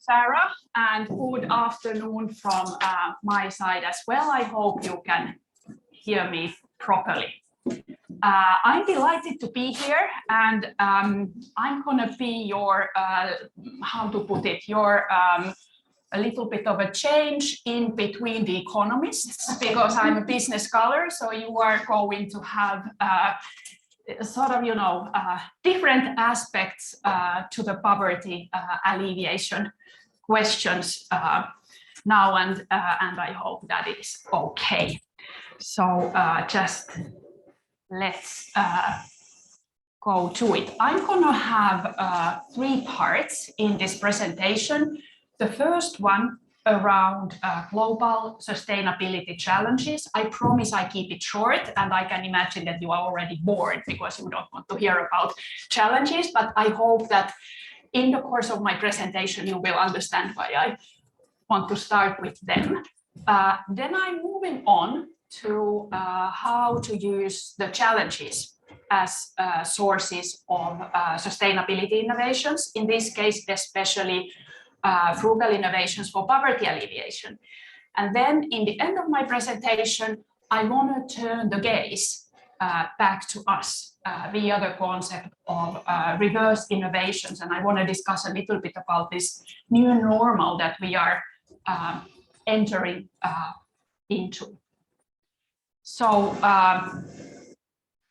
Farah, and good afternoon from my side as well. I hope you can hear me properly. I'm delighted to be here, and I'm going to be your, how to put it, your a little bit of a change in between the economists, because I'm a business scholar, so you are going to have sort of, different aspects to the poverty alleviation questions now, and I hope that is okay. So just let's go to it. I'm going to have 3 parts in this presentation. The first one around global sustainability challenges. I promise I keep it short, and I can imagine that you are already bored because you don't want to hear about challenges, but I hope that in the course of my presentation you will understand why I want to start with them. Then I'm moving on to how to use the challenges as sources of sustainability innovations, in this case especially frugal innovations for poverty alleviation. And then in the end of my presentation, I want to turn the gaze back to us via the concept of reverse innovations. And I want to discuss a little bit about this new normal that we are entering into. So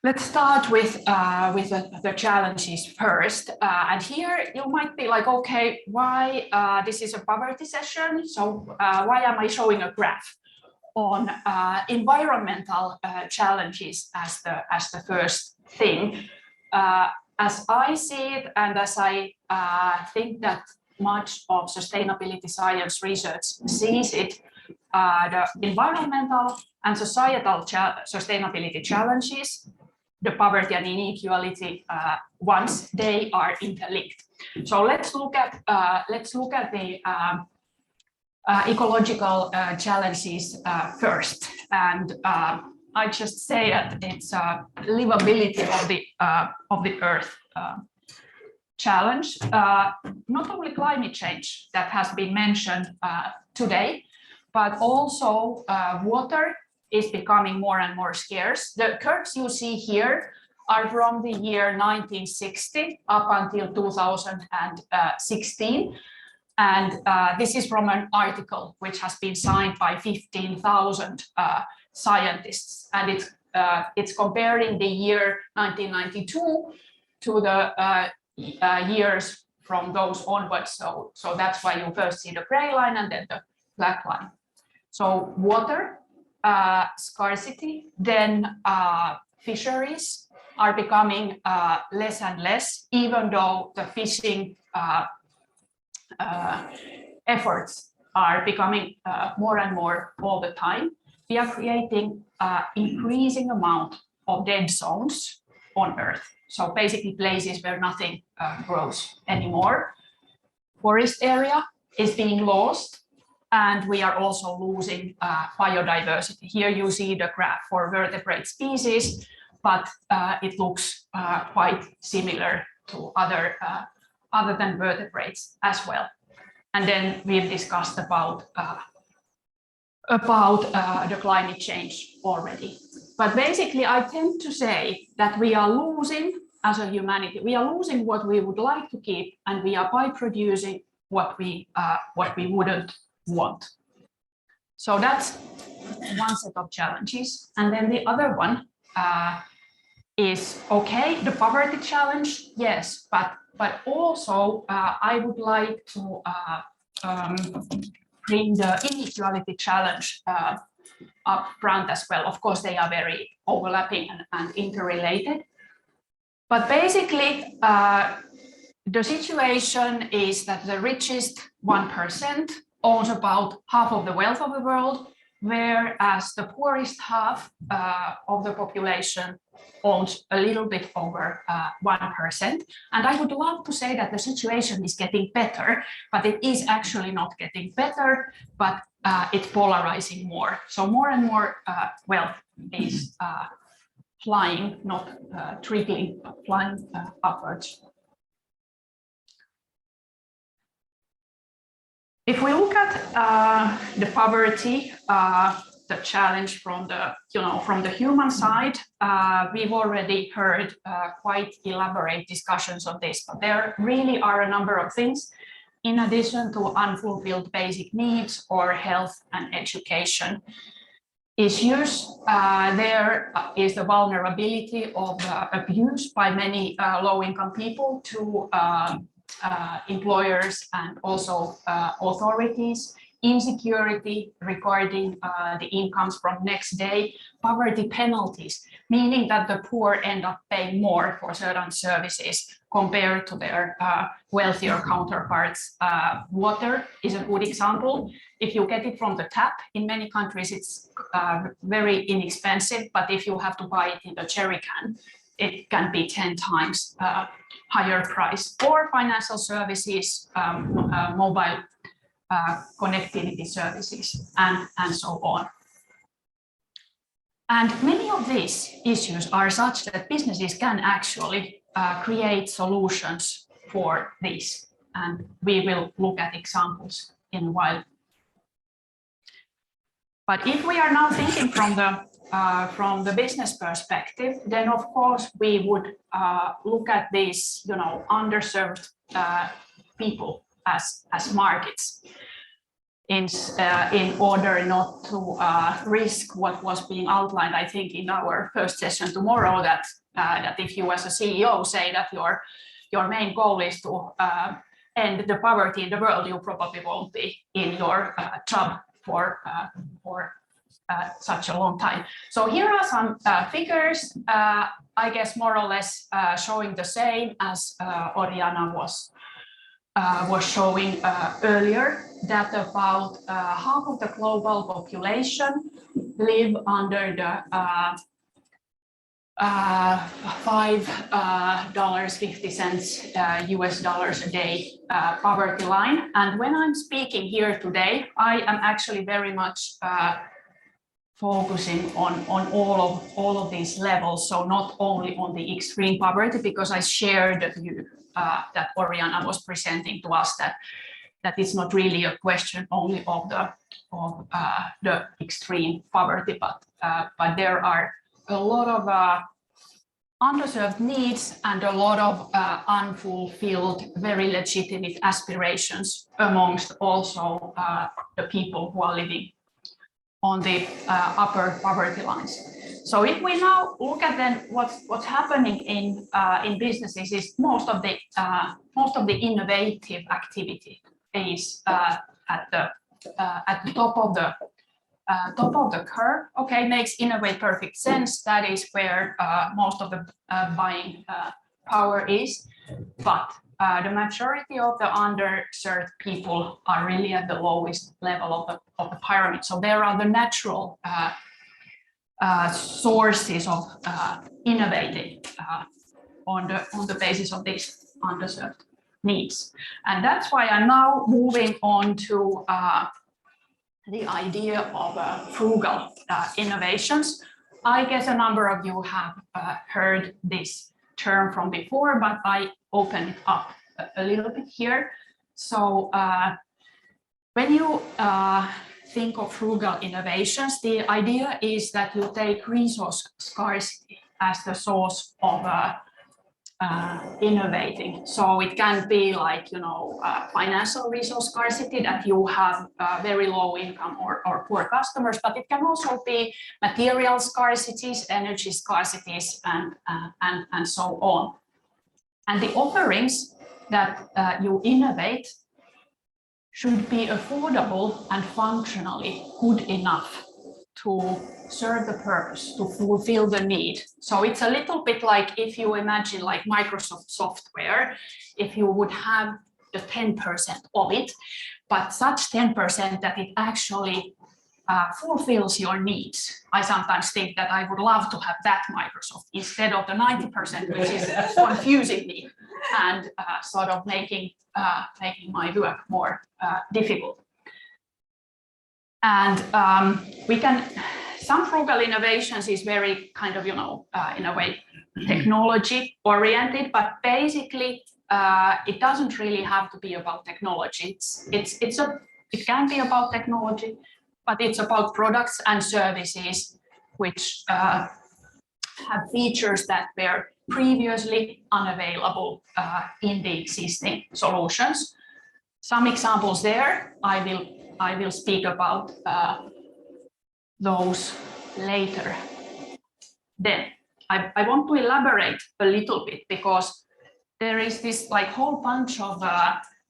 let's start with the challenges first. And here you might be like, okay, why this is a poverty session? So why am I showing a graph on environmental challenges as the first thing? As I see it, and as I think that much of sustainability science research sees it, the environmental and societal sustainability challenges, the poverty and inequality, once they are interlinked. So let's look at the ecological challenges first, and I just say that it's livability of the Earth challenge. Not only climate change that has been mentioned today, but also water is becoming more and more scarce. The curves you see here are from the year 1960 up until 2016. And this is from an article which has been signed by 15,000 scientists. And it's comparing the year 1992 to the years from those onwards. So that's why you first see the gray line and then the black line. So water scarcity, then fisheries are becoming less and less, even though the fishing efforts are becoming more and more all the time. We are creating increasing amount of dead zones on Earth. So basically places where nothing grows anymore. Forest area is being lost, and we are also losing biodiversity. Here you see the graph for vertebrate species, but it looks quite similar to other than vertebrates as well. And then we've discussed about the climate change already. But basically, I tend to say that we are losing as a humanity. We are losing what we would like to keep, and we are by producing what we wouldn't want. So that's one set of challenges. And then the other one is, okay, the poverty challenge, yes, but also I would like to bring the inequality challenge up front as well. Of course, they are very overlapping and interrelated. But basically, the situation is that the richest 1% owns about half of the wealth of the world, whereas the poorest half of the population owns a little bit over 1%. And I would love to say that the situation is getting better, but it is actually not getting better, but it's polarizing more. So more and more wealth is flying, not trickling, flying upwards. If we look at the poverty, the challenge from the human side, we've already heard quite elaborate discussions on this, but there really are a number of things in addition to unfulfilled basic needs or health and education issues. There is the vulnerability of abuse by many low-income people to employers and also authorities, insecurity regarding the incomes from next day, poverty penalties, meaning that the poor end up paying more for certain services compared to their wealthier counterparts. Water is a good example. If you get it from the tap, in many countries it's very inexpensive, but if you have to buy it in a jerry can, it can be 10 times higher price. Or financial services, mobile connectivity services, and so on. And many of these issues are such that businesses can actually create solutions for this. And we will look at examples in a while. But if we are now thinking from the business perspective, then of course we would look at these, underserved people as markets in order not to risk what was being outlined, I think, in our first session tomorrow, that if you as a CEO say that your main goal is to end the poverty in the world, you probably won't be in your job for such a long time. So here are some figures, I guess more or less showing the same as Oriana was showing earlier, that about half of the global population live under the $5.50 US dollars a day poverty line. And when I'm speaking here today, I am actually very much focusing on all of these levels. So not only on the extreme poverty, because I share the view that Oriana was presenting to us, that it's not really a question only of the extreme poverty, but there are a lot of underserved needs and a lot of unfulfilled, very legitimate aspirations amongst also the people who are living on the upper poverty lines. So if we now look at then what's happening in businesses, is most of the innovative activity is at the top of the curve. Okay, makes in a way perfect sense. That is where most of the buying power is, but the majority of the underserved people are really at the lowest level of the pyramid. So there are the natural sources of innovating on the basis of these underserved needs. And that's why I'm now moving on to the idea of frugal innovations. I guess a number of you have heard this term from before, but I open it up a little bit here. So when you think of frugal innovations, the idea is that you take resource scarcity as the source of innovating. So it can be like, financial resource scarcity, that you have very low income or poor customers, but it can also be material scarcities, energy scarcities, and so on. And the offerings that you innovate should be affordable and functionally good enough to serve the purpose, to fulfill the need. So it's a little bit like if you imagine like Microsoft software, if you would have the 10% of it, but such 10% that it actually fulfills your needs. I sometimes think that I would love to have that Microsoft instead of the 90%, which is confusing me and sort of making my work more difficult. And some frugal innovations is very kind of, in a way, technology oriented, but basically it doesn't really have to be about technology. It's a it can be about technology, but it's about products and services which have features that were previously unavailable in the existing solutions. Some examples there, I will speak about those later. Then I want to elaborate a little bit because there is this like whole bunch of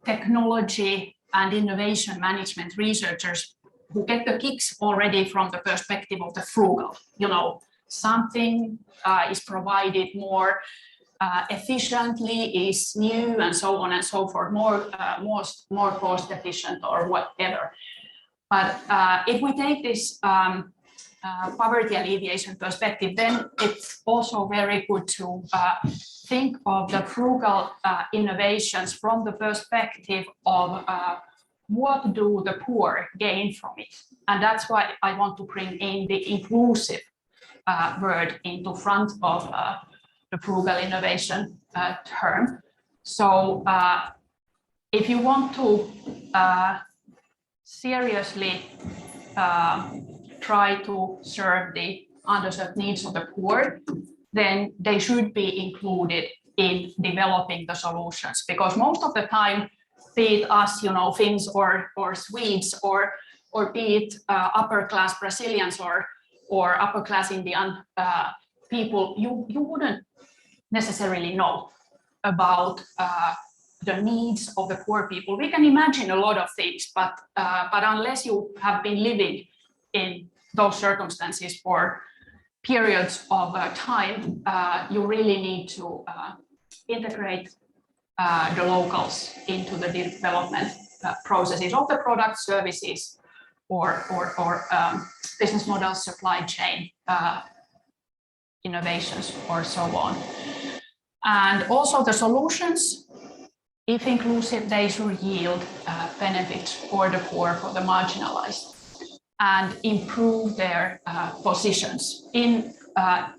technology and innovation management researchers who get the kicks already from the perspective of the frugal. You know, something is provided more efficiently, is new, and so on and so forth, more cost efficient or whatever. But if we take this poverty alleviation perspective, then it's also very good to think of the frugal innovations from the perspective of what do the poor gain from it. And that's why I want to bring in the inclusive word into front of the frugal innovation term. So if you want to seriously try to serve the underserved needs of the poor, then they should be included in developing the solutions. Because most of the time, be it us, you know, Finns or Swedes, or be it upper class Brazilians or upper class Indian people, you wouldn't necessarily know about the needs of the poor people. We can imagine a lot of things, but unless you have been living in those circumstances for periods of time, you really need to integrate the locals into the development processes of the product, services, or business models, supply chain innovations, or so on. And also the solutions, if inclusive, they should yield benefits for the poor, for the marginalized, and improve their positions in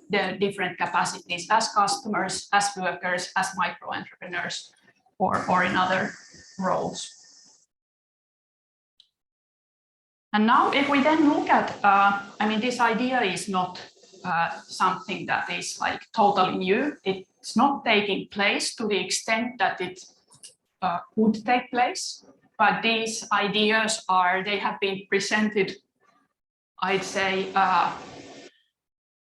the different capacities as customers, as workers, as micro-entrepreneurs, or in other roles. And now if we then look at, I mean, this idea is not something that is like totally new. It's not taking place to the extent that it could take place, but these ideas they have been presented, I'd say,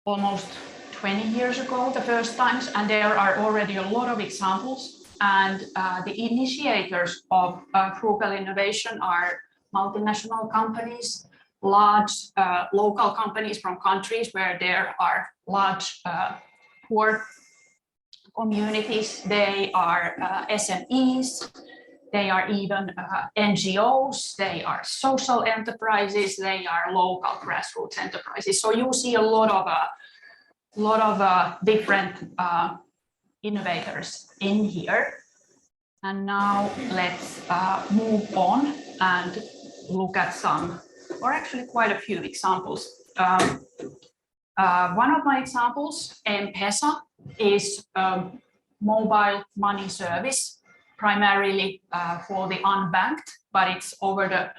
almost 20 years ago, the first times, and there are already a lot of examples. And the initiators of frugal innovation are multinational companies, large local companies from countries where there are large poor communities. They are SMEs, they are even NGOs, they are social enterprises, they are local grassroots enterprises. So you see a lot of different innovators in here. And now let's move on and look at some, or actually quite a few examples. One of my examples, M-Pesa, is a mobile money service, primarily for the unbanked, but it's over the,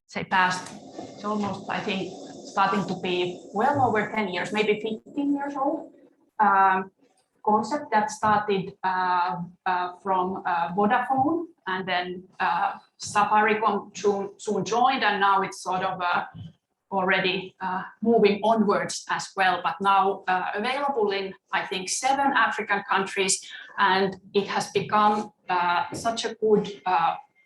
say, past, it's almost, I think, starting to be well over 10 years, maybe 15 years old. Concept that started from Vodafone, and then Safaricom soon joined, and now it's sort of already moving onwards as well, but now available in, I think, 7 African countries, and it has become such a good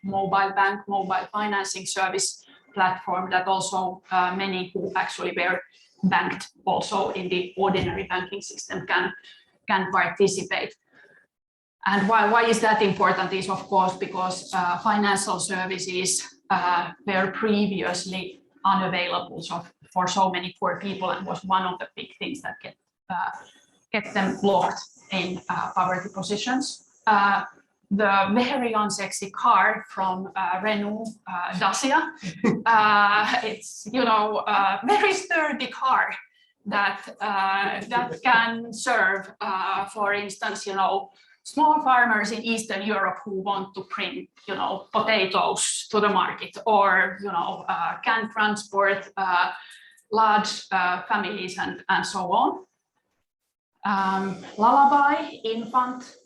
mobile bank, mobile financing service platform that also many who actually were banked also in the ordinary banking system can participate. And why is that important is, of course, because financial services were previously unavailable for so many poor people, and was one of the big things that get them locked in poverty positions. The very unsexy car from Renault Dacia, it's, you know, a very sturdy car that can serve, for instance, you know, small farmers in Eastern Europe who want to bring, potatoes to the market, or, can transport large families and so on. Lullaby infant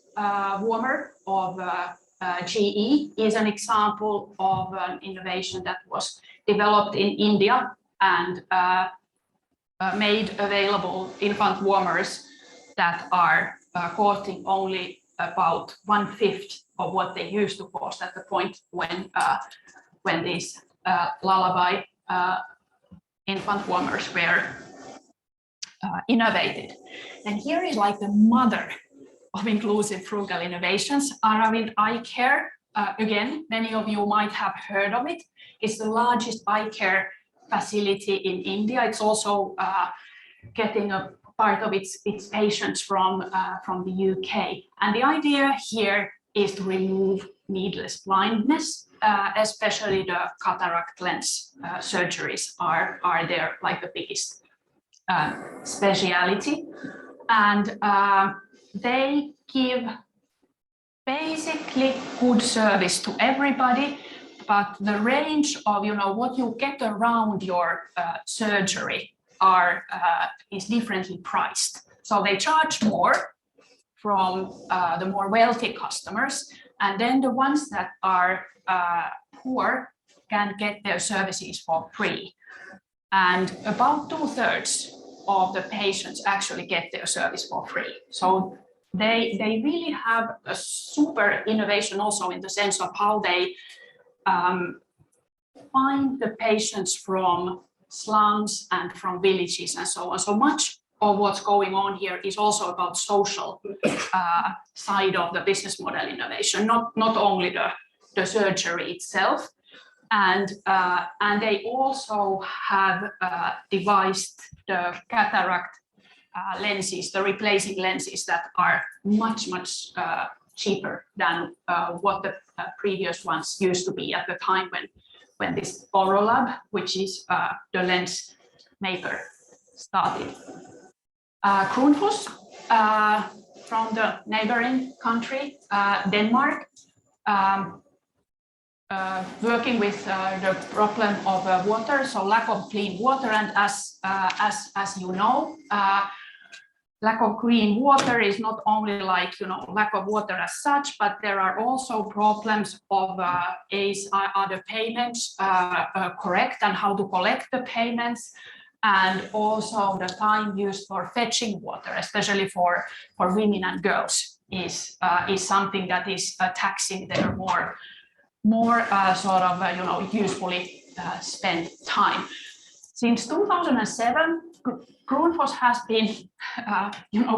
warmer of GE is an example of an innovation that was developed in India and made available infant warmers that are costing only about 1/5 of what they used to cost at the point when these Lullaby infant warmers were innovated. And here is like the mother of inclusive frugal innovations, Aravind Eye Care. Again, many of you might have heard of it. It's the largest eye care facility in India. It's also getting a part of its patients from the UK. And the idea here is to remove needless blindness, especially the cataract lens surgeries are there like the biggest speciality. And they give basically good service to everybody, but the range of what you get around your surgery is differently priced. So they charge more from the more wealthy customers, and then the ones that are poor can get their services for free. And about 2/3 of the patients actually get their service for free. So they really have a super innovation also in the sense of how they find the patients from slums and from villages and so on. So much of what's going on here is also about social side of the business model innovation, not only the surgery itself. And they also have devised the cataract lenses, the replacing lenses that are much cheaper than what the previous ones used to be at the time when this Orolab, which is the lens maker, started. Grundfos from the neighboring country, Denmark, working with the problem of water, so lack of clean water, and as you know, lack of clean water is not only like lack of water as such, but there are also problems of are the payments correct and how to collect the payments, and also the time used for fetching water, especially for women and girls, is something that is taxing their more sort of usefully spent time. Since 2007, Grundfos has been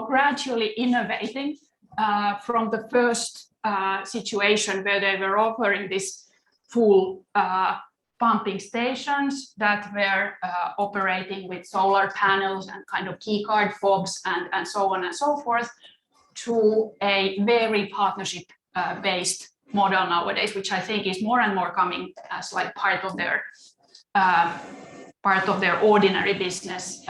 gradually innovating from the first situation where they were offering this full pumping stations that were operating with solar panels and kind of key card fobs and so on and so forth, to a very partnership based model nowadays, which I think is more and more coming as like part of their ordinary business.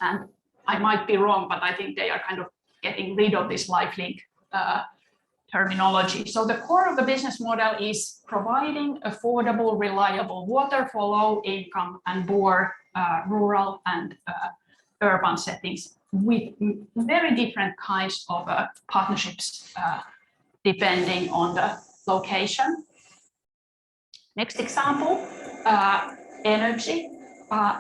And I might be wrong, but I think they are kind of getting rid of this lifelink terminology. So the core of the business model is providing affordable, reliable water for low income and poor rural and urban settings with very different kinds of partnerships depending on the location. Next example, energy.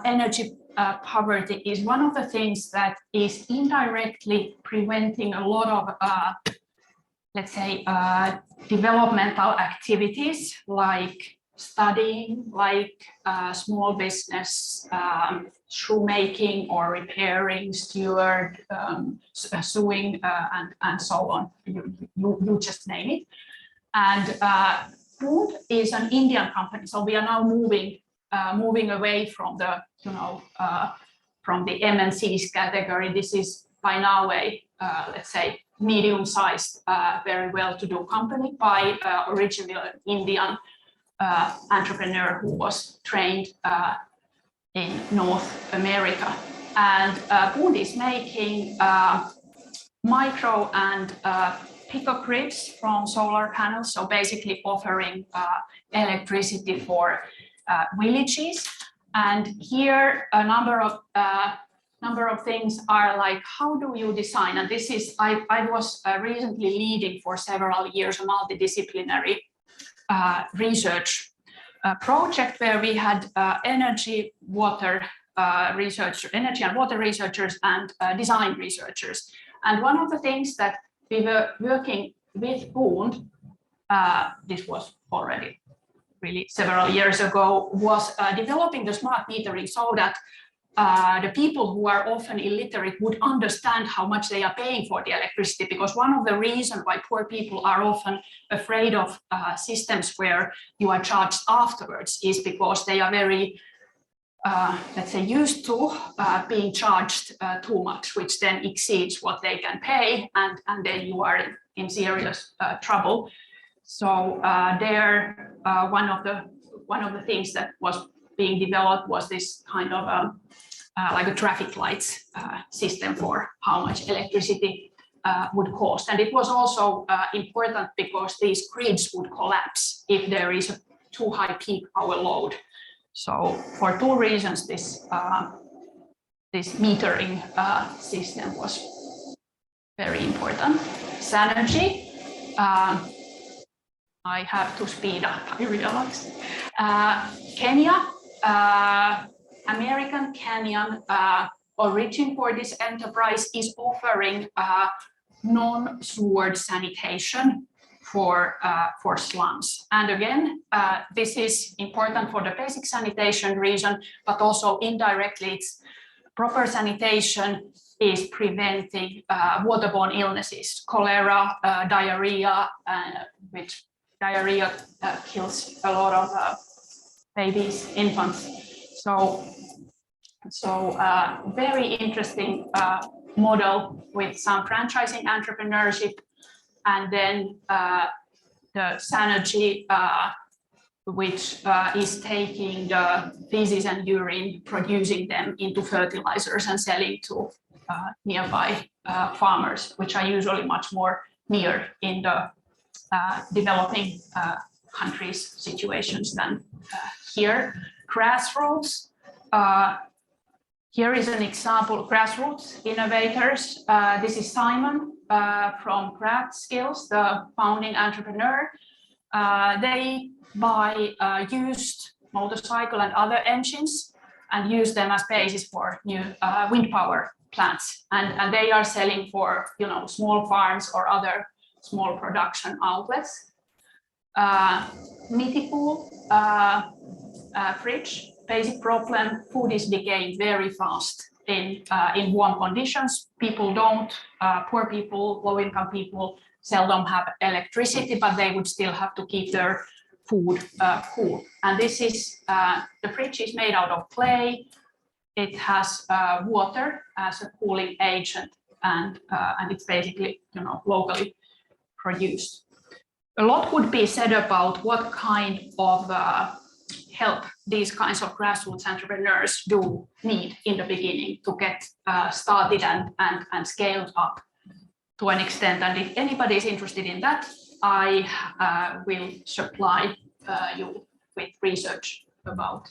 Energy poverty is one of the things that is indirectly preventing a lot of, let's say, developmental activities like studying, like small business, shoemaking or repairing, steward, sewing, and so on. You just name it. And Food is an Indian company, so we are now moving away from the from the MNCs category. This is by now a let's say medium-sized, very well-to-do company by original Indian entrepreneur who was trained in North America. And Food is making micro and picogrids from solar panels, so basically offering electricity for villages. And here a number of things are like, how do you design? And this is, I was recently leading for several years a multidisciplinary research project where we had energy and water researchers and design researchers. And one of the things that we were working with Bund, this was already really several years ago, was developing the smart metering so that the people who are often illiterate would understand how much they are paying for the electricity, because one of the reasons why poor people are often afraid of systems where you are charged afterwards is because they are very, let's say, used to being charged too much, which then exceeds what they can pay, and then you are in serious trouble. So there, one of the things that was being developed was this kind of like a traffic lights system for how much electricity would cost. And it was also important because these grids would collapse if there is a too high peak power load. So for two reasons, this metering system was very important. Synergy. I have to speed up, I realize. Kenya, American Canyon origin for this enterprise is offering non-sewered sanitation for slums. And again, this is important for the basic sanitation reason, but also indirectly, it's proper sanitation is preventing waterborne illnesses, cholera, diarrhea, which diarrhea kills a lot of babies, infants. So very interesting model with some franchising entrepreneurship, and then the Synergy, which is taking the feces and urine, producing them into fertilizers and selling to nearby farmers, which are usually much more near in the developing countries situations than here. Grassroots. Here is an example, grassroots innovators. This is Simon from Grad Skills, the founding entrepreneur. They buy used motorcycle and other engines and use them as basis for new wind power plants. And they are selling for, you know, small farms or other small production outlets. Mitipool fridge. Basic problem, food is decaying very fast in warm conditions. People don't, poor people, low-income people seldom have electricity, but they would still have to keep their food cool. And this is, the fridge is made out of clay. It has water as a cooling agent, and it's basically, you know, locally produced. A lot would be said about what kind of help these kinds of grassroots entrepreneurs do need in the beginning to get started and scaled up to an extent. And if anybody is interested in that, I will supply you with research about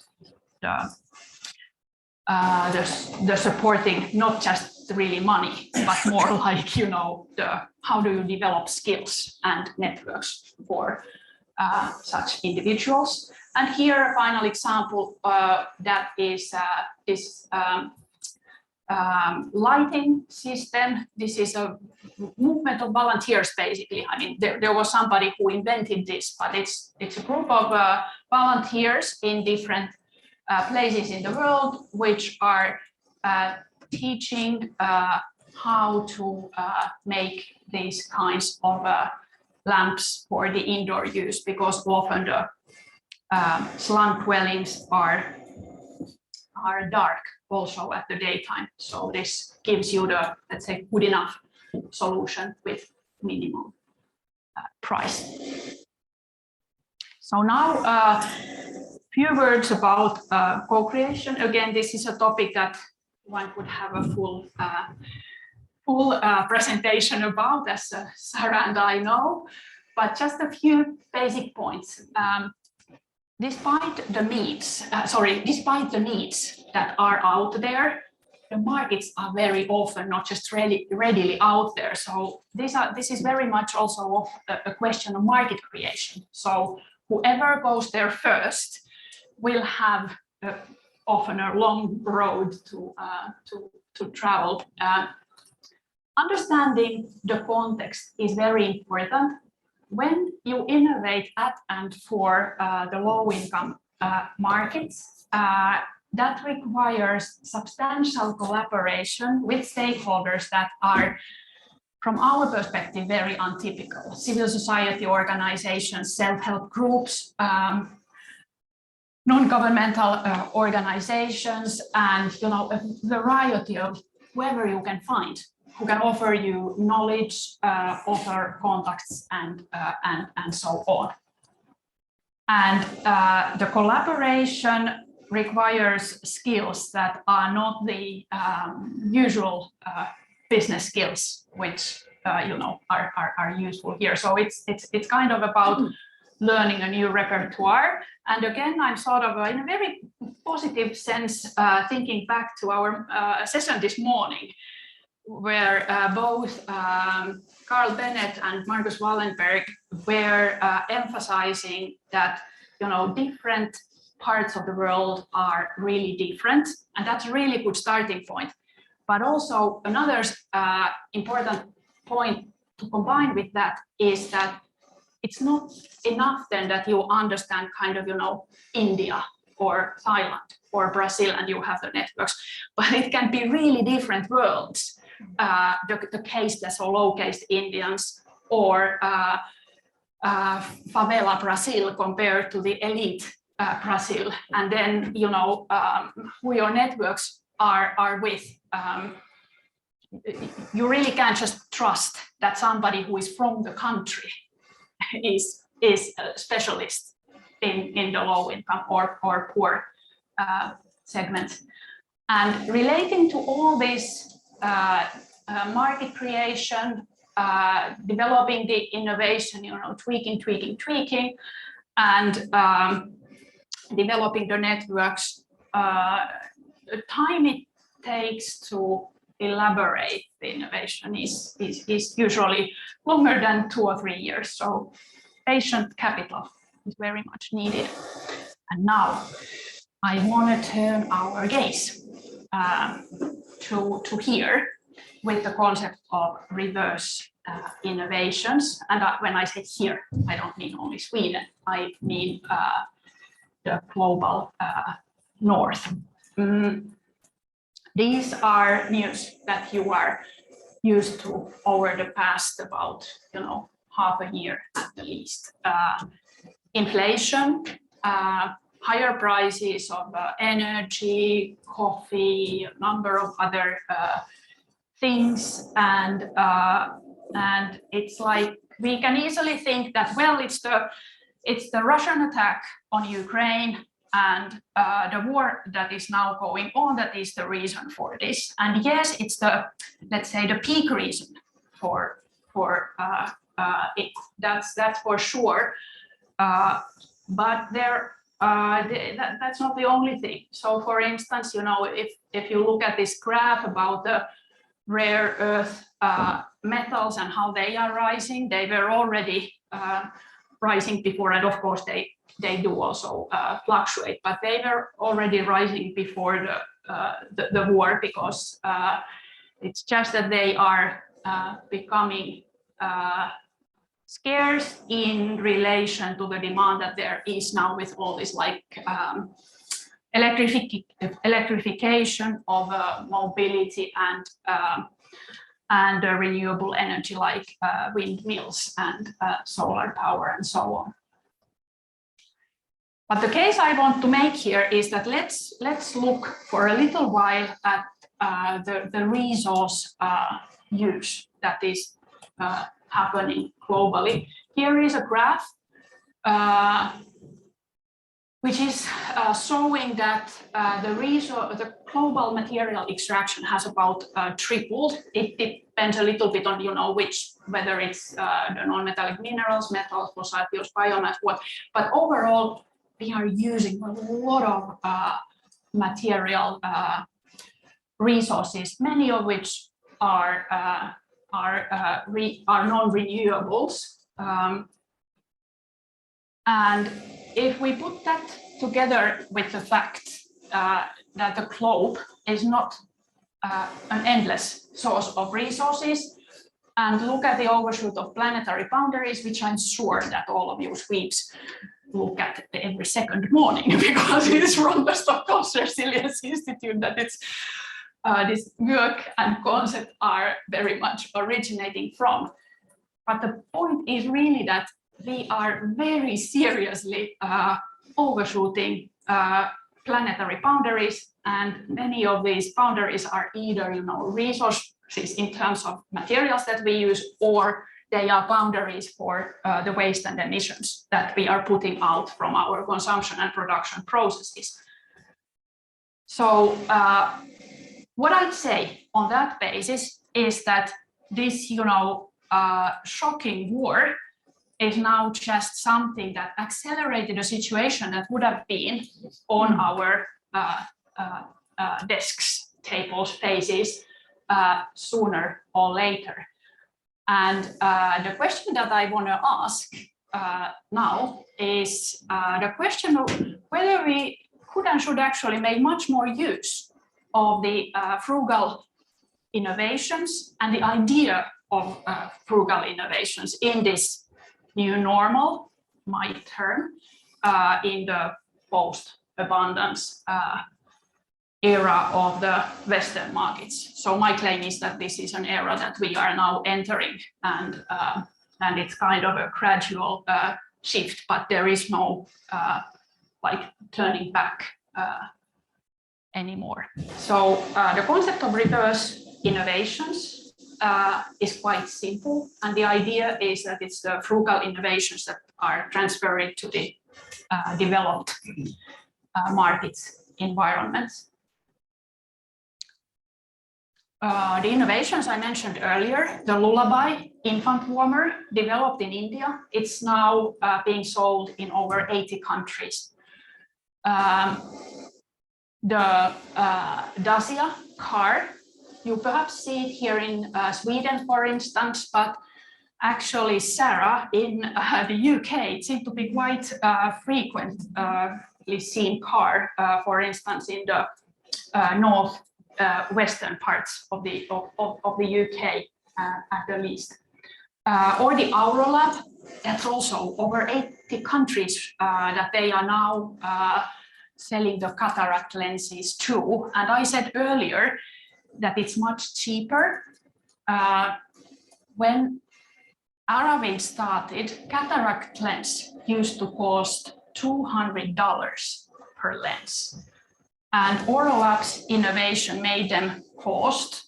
the supporting, not just really money, but more like, you know, how do you develop skills and networks for such individuals. And here, a final example that is this lighting system. This is a movement of volunteers, basically. I mean, there was somebody who invented this, but it's a group of volunteers in different places in the world, which are teaching how to make these kinds of lamps for the indoor use, because often the slum dwellings are dark also at the daytime. So this gives you the, let's say, good enough solution with minimum price. So now a few words about co-creation. Again, this is a topic that one could have a full full presentation about, as Sarah and I know, but just a few basic points. Despite the needs that are out there, the markets are very often not just readily out there. So this is very much also a question of market creation. So whoever goes there first will have often a long road to travel. Understanding the context is very important. When you innovate at and for the low-income markets, that requires substantial collaboration with stakeholders that are, from our perspective, very untypical. Civil society organizations, self-help groups, non-governmental organizations, and a variety of whoever you can find who can offer you knowledge, offer contacts, and so on. And the collaboration requires skills that are not the usual business skills, which are useful here. So it's kind of about learning a new repertoire. And again, I'm sort of in a very positive sense thinking back to our session this morning, where both Carl Bennett and Marcus Wallenberg were emphasizing that different parts of the world are really different, and that's a really good starting point. But also another important point to combine with that is that it's not enough then that you understand kind of India or Thailand or Brazil and you have the networks, but it can be really different worlds. The caseless or low-caste Indians, or favela Brazil compared to the elite Brazil, and then who your networks are with. You really can't just trust that somebody who is from the country is a specialist in the low-income or poor segments. And relating to all this market creation, developing the innovation, tweaking, and developing the networks, the time it takes to elaborate the innovation is usually longer than 2 or 3 years. So patient capital is very much needed. And now I want to turn our gaze to here with the concept of reverse innovations. And when I say here, I don't mean only Sweden, I mean the global north. These are news that you are used to over the past about half a year at the least. Inflation, higher prices of energy, coffee, a number of other things, and it's like we can easily think that, well, it's the Russian attack on Ukraine and the war that is now going on that is the reason for this. And yes, it's the, let's say, the peak reason for it. That's for sure. But that's not the only thing. So, for instance, if you look at this graph about the rare earth metals and how they are rising, they were already rising before, and of course they do also fluctuate, but they were already rising before the war, because it's just that they are becoming scarce in relation to the demand that there is now with all this electrification of mobility and renewable energy like windmills and solar power and so on. But the case I want to make here is that let's look for a little while at the resource use that is happening globally. Here is a graph which is showing that the global material extraction has about tripled. It depends a little bit on, whether it's the non-metallic minerals, metals, fossil fuels, biomass, what. But overall, we are using a lot of material resources, many of which are non-renewables. And if we put that together with the fact that the globe is not an endless source of resources, and look at the overshoot of planetary boundaries, which I'm sure that all of you Swedes look at every second morning, because it is from the Stockholm Resilience Institute that it's this work and concept are very much originating from. But the point is really that we are very seriously overshooting planetary boundaries, and many of these boundaries are either resources in terms of materials that we use, or they are boundaries for the waste and emissions that we are putting out from our consumption and production processes. So what I'd say on that basis is that this shocking war is now just something that accelerated a situation that would have been on our desks, tables, faces sooner or later. And the question that I want to ask now is the question of whether we could and should actually make much more use of the frugal innovations and the idea of frugal innovations in this new normal, my term, in the post-abundance era of the Western markets. So my claim is that this is an era that we are now entering, and it's kind of a gradual shift, but there is no turning back anymore. So the concept of reverse innovations is quite simple, and the idea is that it's the frugal innovations that are transferred to the developed markets environments. The innovations I mentioned earlier, the Lullaby infant warmer developed in India, it's now being sold in over 80 countries. The Dacia car, you perhaps see it here in Sweden, for instance, but actually Sarah in the UK, it seems to be quite frequently seen car, for instance, in the north western parts of the UK at the least. Or the Aurolab, that's also over 80 countries that they are now selling the cataract lenses to. And I said earlier that it's much cheaper. When Aravind started, cataract lens used to cost $200 per lens. And Aurolab's innovation made them cost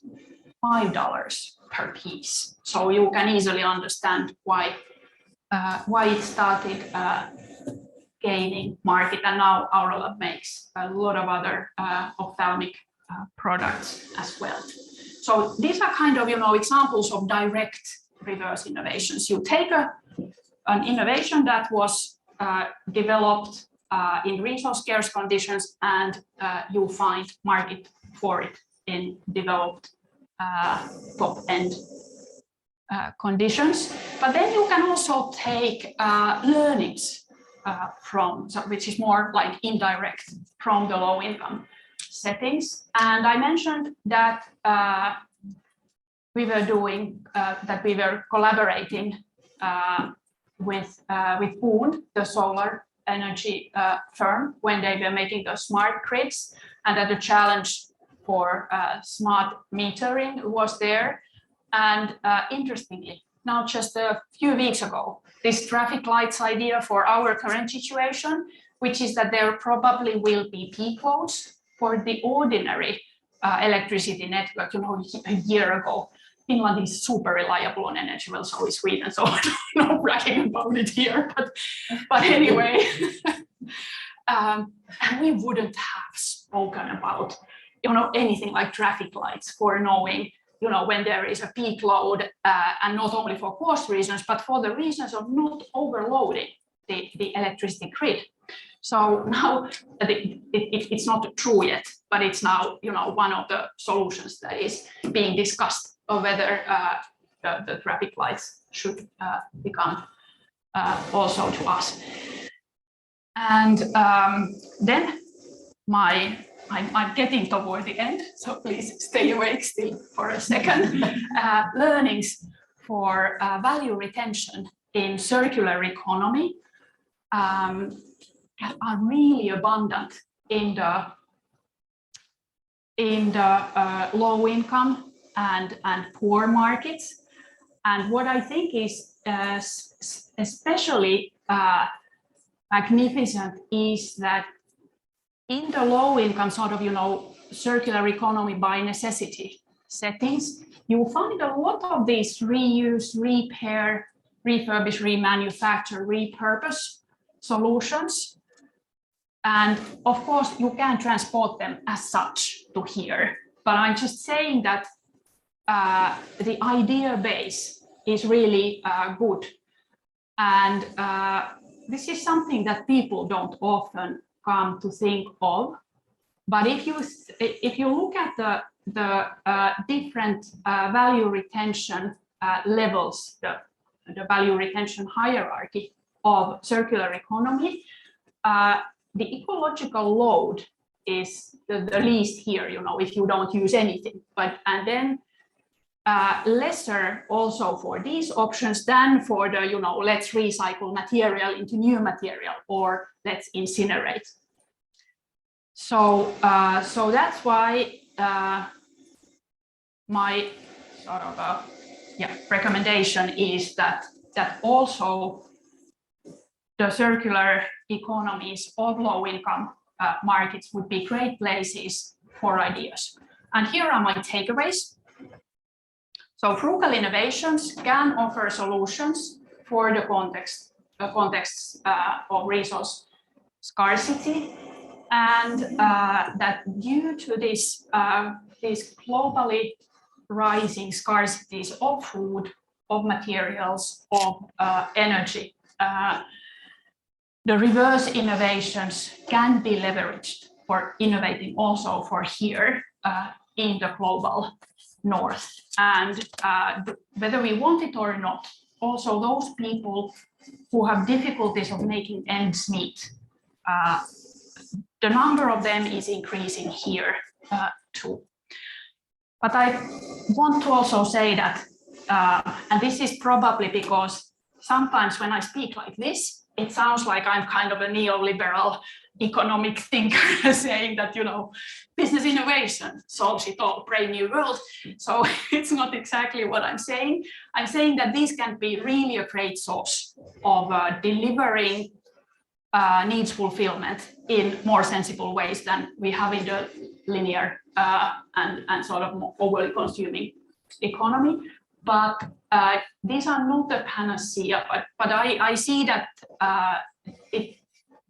$5 per piece. So you can easily understand why it started gaining market, and now Aurolab makes a lot of other ophthalmic products as well. So these are kind of examples of direct reverse innovations. You take an innovation that was developed in resource scarce conditions, and you find market for it in developed top-end conditions. But then you can also take learnings which is more like indirect, from the low-income settings. And I mentioned that we were collaborating with Poon, the solar energy firm, when they were making the smart grids, and that the challenge for smart metering was there. And interestingly, now just a few weeks ago, this traffic lights idea for our current situation, which is that there probably will be peak loads for the ordinary electricity network. A year ago, Finland is super reliable on energy, well, so is Sweden, so no bragging about it here, but anyway. and we wouldn't have spoken about, anything like traffic lights for knowing, when there is a peak load, and not only for cost reasons, but for the reasons of not overloading the electricity grid. So now it's not true yet, but it's now, one of the solutions that is being discussed of whether the traffic lights should become also to us. And then I'm getting toward the end, so please stay awake still for a second. Learnings for value retention in circular economy are really abundant in the low income and poor markets. And what I think is especially magnificent is that in the low income sort of, circular economy by necessity settings, you will find a lot of these reuse, repair, refurbish, remanufacture, repurpose solutions. And of course, you can transport them as such to here. But I'm just saying that the idea base is really good. And this is something that people don't often come to think of. But if you look at the different value retention levels, the value retention hierarchy of circular economy, the ecological load is the least here, if you don't use anything. And then lesser also for these options than for the, let's recycle material into new material or let's incinerate. So that's why my sort of recommendation is that also the circular economies of low-income markets would be great places for ideas. And here are my takeaways. So frugal innovations can offer solutions for the contexts of resource scarcity, and that due to this these globally rising scarcities of food, of materials, of energy, the reverse innovations can be leveraged for innovating also for here in the global north. And whether we want it or not, also those people who have difficulties of making ends meet, the number of them is increasing here too. But I want to also say that, and this is probably because sometimes when I speak like this, it sounds like I'm kind of a neoliberal economic thinker saying that, business innovation solves it all, brave new world. So it's not exactly what I'm saying. I'm saying that these can be really a great source of delivering needs fulfillment in more sensible ways than we have in the linear and sort of more overly consuming economy. But these are not a panacea, but I see that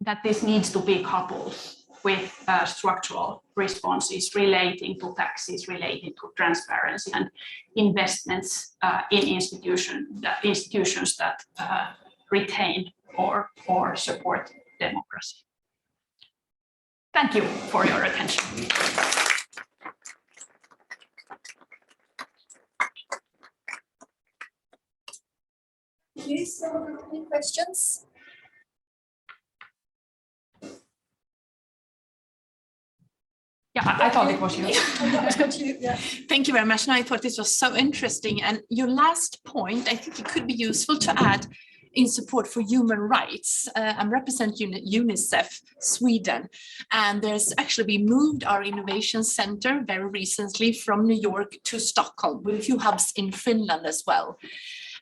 that this needs to be coupled with structural responses relating to taxes, relating to transparency and investments in institutions that retain or support democracy. Thank you for your attention. Please, any questions? Yeah, I thought it was you. Thank you very much. And I thought this was so interesting. And your last point, I think it could be useful to add in support for human rights. I'm representing UNICEF Sweden, and there's actually we moved our innovation center very recently from New York to Stockholm with a few hubs in Finland as well.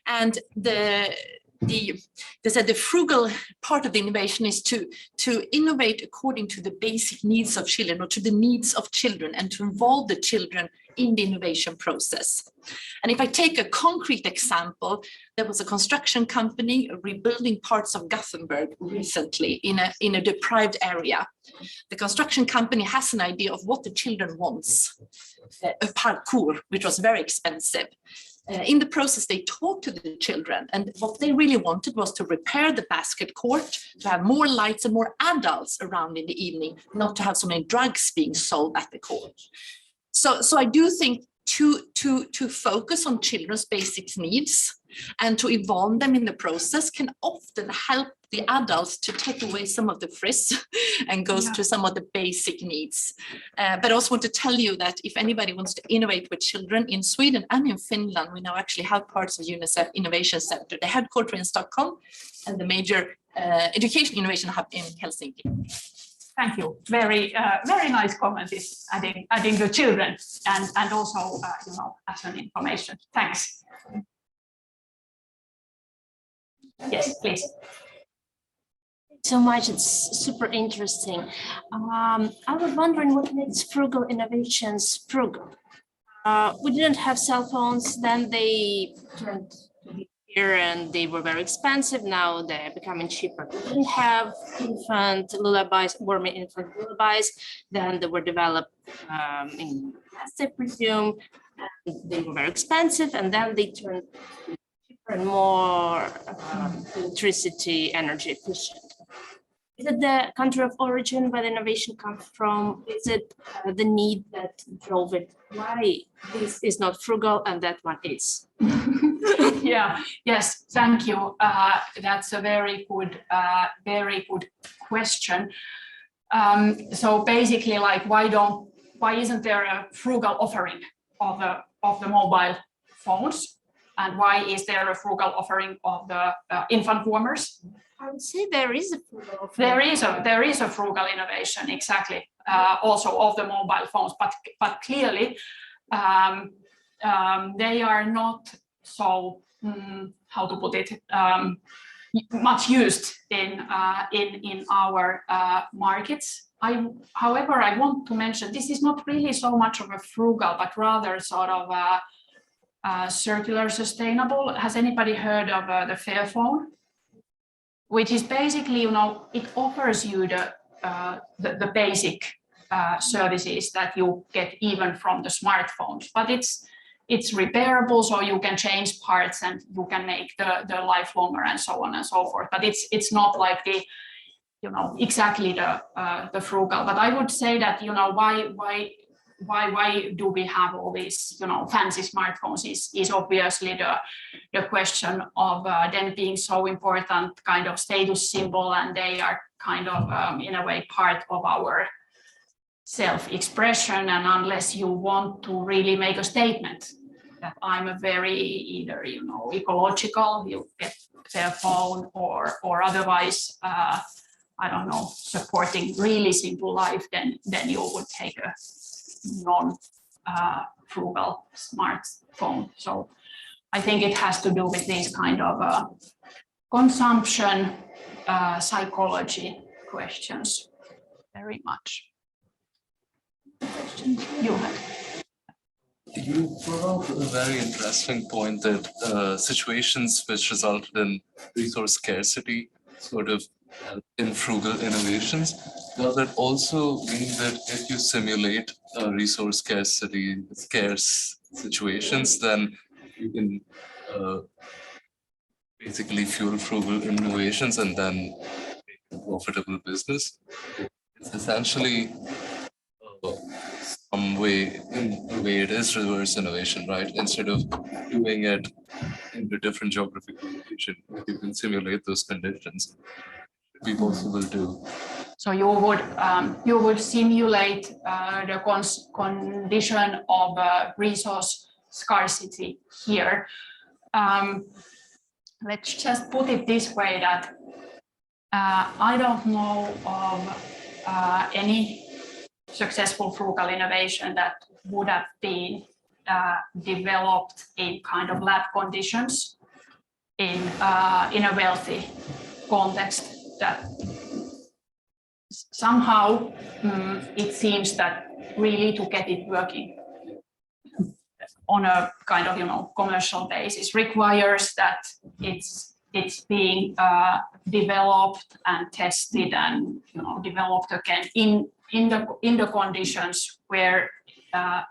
And they said the frugal part of the innovation is to innovate according to the basic needs of children or to the needs of children and to involve the children in the innovation process. And if I take a concrete example, there was a construction company rebuilding parts of Gothenburg recently in a deprived area. The construction company has an idea of what the children wants, a parkour, which was very expensive. In the process, they talked to the children, and what they really wanted was to repair the basket court, to have more lights and more adults around in the evening, not to have so many drugs being sold at the court. So I do think to focus on children's basic needs and to involve them in the process can often help the adults to take away some of the frizz and goes to some of the basic needs. But I also want to tell you that if anybody wants to innovate with children in Sweden and in Finland, we now actually have parts of UNICEF Innovation Center, the headquarters in Stockholm and the major education innovation hub in Helsinki. Thank you. Very nice comment is adding the children and also as an information. Thanks. Yes, please. So much, it's super interesting. I was wondering what makes frugal innovations frugal. We didn't have cell phones, then they turned here and they were very expensive. Now they're becoming cheaper. We didn't have infant lullabies, warm infant lullabies, then they were developed in plastic, I presume, and they were very expensive, and then they turned cheaper and more electricity energy efficient. Is it the country of origin where the innovation comes from? Is it the need that drove it? Why this is not frugal and that one is? Yes, thank you. That's a very good question. So basically, like, why isn't there a frugal offering of the mobile phones, and why is there a frugal offering of the infant warmers? I would say there is a frugal offering. There is a frugal innovation, exactly. Also of the mobile phones, but clearly they are not so how to put it much used in our markets. However, I want to mention this is not really so much of a frugal, but rather sort of a circular sustainable. Has anybody heard of the Fairphone? Which is basically, it offers you the basic services that you get even from the smartphones, but it's repairable, so you can change parts and you can make the life longer and so on and so forth. But it's not like the exactly the frugal. But I would say that why do we have all these fancy smartphones is obviously the question of them being so important kind of status symbol, and they are kind of in a way part of our self-expression. And unless you want to really make a statement that I'm a very either ecological, you get their phone, or otherwise I don't know, supporting really simple life, then you would take a non-frugal smartphone. So I think it has to do with these kind of consumption psychology questions very much. Question you had. You brought up a very interesting point that situations which resulted in resource scarcity sort of in frugal innovations. Does it also mean that if you simulate resource scarcity, scarce situations, then you can basically fuel frugal innovations and then make a profitable business? It's essentially some way, in a way it is reverse innovation, right? Instead of doing it in a different geographical location, you can simulate those conditions. Be possible to. So you would simulate the condition of resource scarcity here. Let's just put it this way, that I don't know of any successful frugal innovation that would have been developed in kind of lab conditions. in a wealthy context, that somehow it seems that really to get it working on a kind of, you know, commercial basis requires that it's being developed and tested and, you know, developed again in the conditions where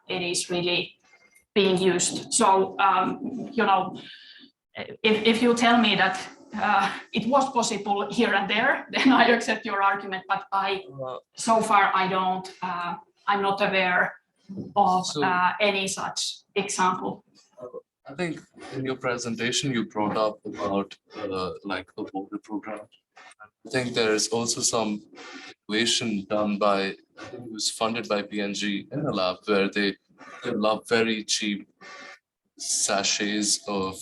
it is really being used. So you know, if you tell me that it was possible here and there, then I accept your argument. But so far I don't. I'm not aware of any such example. I think in your presentation you brought up about like the border program. I think there is also some innovation done by, I think it was funded by PNG in a lab where they develop very cheap sachets of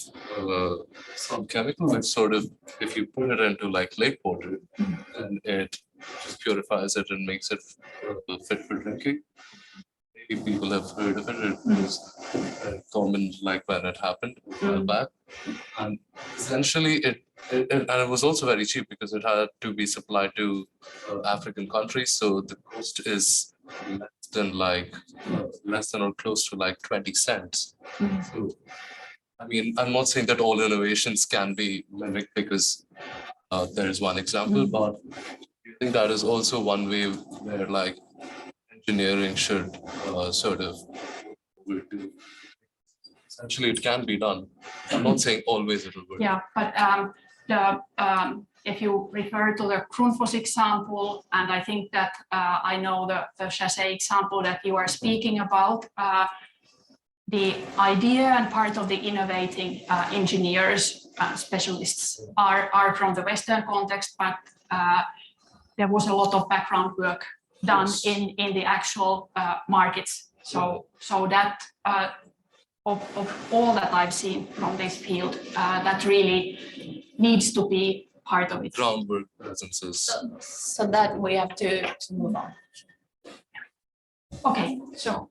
some chemical which sort of, if you put it into like lake water, then it just purifies it and makes it fit for drinking. Maybe people have heard of it. It was common like when it happened a while back. And essentially and it was also very cheap because it had to be supplied to African countries. So the cost is less than or close to like 20 cents. So, I mean, I'm not saying that all innovations can be mimicked because there is one example, but I think that is also one way where like engineering should sort of do. Essentially, it can be done. I'm not saying always it will work. Yeah, but if you refer to the Grundfos example, and I think that I know the chassis example that you are speaking about, the idea and part of the innovating engineers, specialists are from the Western context, but there was a lot of background work done in the actual markets. So that of all that I've seen from this field, that really needs to be part of it. Groundwork presences. So that we have to move on. Okay, so